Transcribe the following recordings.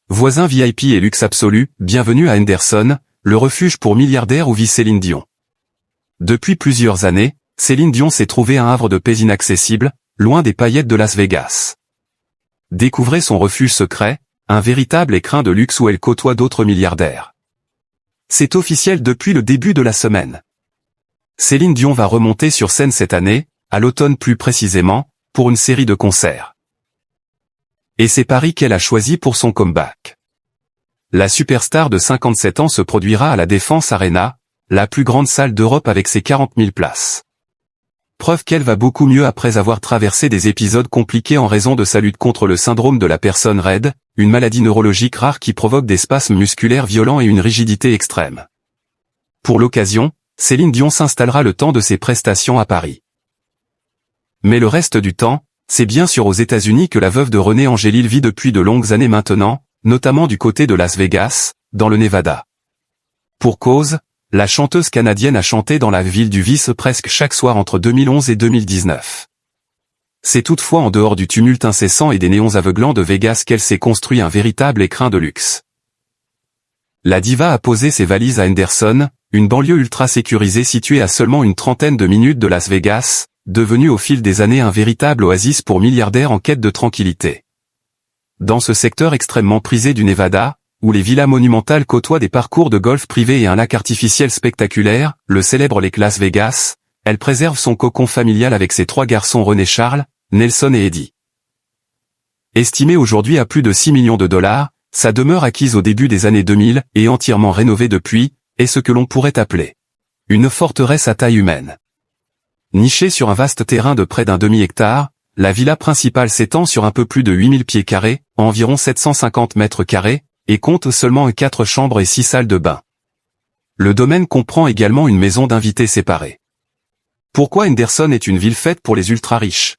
Voisin VIP et luxe absolu, bienvenue à Henderson, le refuge pour milliardaires où vit Céline Dion. Depuis plusieurs années, Céline Dion s'est trouvée un havre de paix inaccessible, loin des paillettes de Las Vegas. Découvrez son refuge secret, un véritable écrin de luxe où elle côtoie d'autres milliardaires. C'est officiel depuis le début de la semaine. Céline Dion va remonter sur scène cette année, à l'automne plus précisément, pour une série de concerts. Et c'est Paris qu'elle a choisi pour son comeback. La superstar de 57 ans se produira à la Défense Arena, la plus grande salle d'Europe avec ses 40 000 places. Preuve qu'elle va beaucoup mieux après avoir traversé des épisodes compliqués en raison de sa lutte contre le syndrome de la personne raide, une maladie neurologique rare qui provoque des spasmes musculaires violents et une rigidité extrême. Pour l'occasion, Céline Dion s'installera le temps de ses prestations à Paris. Mais le reste du temps, c'est bien sûr aux États-Unis que la veuve de René Angélil vit depuis de longues années maintenant, notamment du côté de Las Vegas, dans le Nevada. Pour cause, la chanteuse canadienne a chanté dans la ville du vice presque chaque soir entre 2011 et 2019. C'est toutefois en dehors du tumulte incessant et des néons aveuglants de Vegas qu'elle s'est construit un véritable écrin de luxe. La diva a posé ses valises à Henderson, une banlieue ultra sécurisée située à seulement une trentaine de minutes de Las Vegas, devenue au fil des années un véritable oasis pour milliardaires en quête de tranquillité. Dans ce secteur extrêmement prisé du Nevada, où les villas monumentales côtoient des parcours de golf privés et un lac artificiel spectaculaire, le célèbre Lake Las Vegas, elle préserve son cocon familial avec ses 3 garçons René Charles, Nelson et Eddie. Estimée aujourd'hui à plus de 6 millions de dollars, sa demeure acquise au début des années 2000 et entièrement rénovée depuis, est ce que l'on pourrait appeler une forteresse à taille humaine. Nichée sur un vaste terrain de près d'un demi-hectare, la villa principale s'étend sur un peu plus de 8000 pieds carrés, environ 750 mètres carrés, et compte seulement 4 chambres et 6 salles de bain. Le domaine comprend également une maison d'invités séparée. Pourquoi Henderson est une ville faite pour les ultra-riches?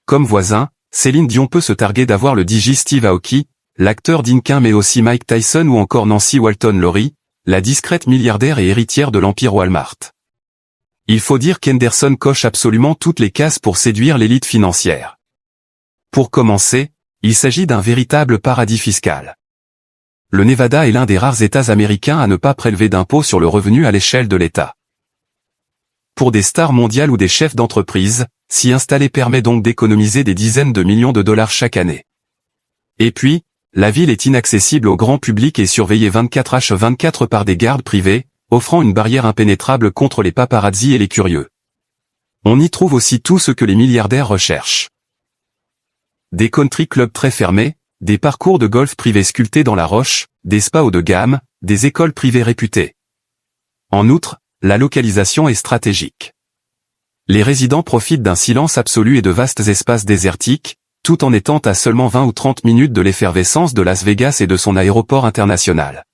Comme voisin, Céline Dion peut se targuer d'avoir le DJ Steve Aoki, l'acteur d'Inkin mais aussi Mike Tyson ou encore Nancy Walton-Lowry, la discrète milliardaire et héritière de l'empire Walmart. Il faut dire qu'Henderson coche absolument toutes les cases pour séduire l'élite financière. Pour commencer, il s'agit d'un véritable paradis fiscal. Le Nevada est l'un des rares États américains à ne pas prélever d'impôts sur le revenu à l'échelle de l'État. Pour des stars mondiales ou des chefs d'entreprise, s'y installer permet donc d'économiser des dizaines de millions de dollars chaque année. Et puis, la ville est inaccessible au grand public et surveillée 24h24 par des gardes privés, offrant une barrière impénétrable contre les paparazzis et les curieux. On y trouve aussi tout ce que les milliardaires recherchent. Des country clubs très fermés, des parcours de golf privés sculptés dans la roche, des spas haut de gamme, des écoles privées réputées. En outre, la localisation est stratégique. Les résidents profitent d'un silence absolu et de vastes espaces désertiques, tout en étant à seulement 20 ou 30 minutes de l'effervescence de Las Vegas et de son aéroport international.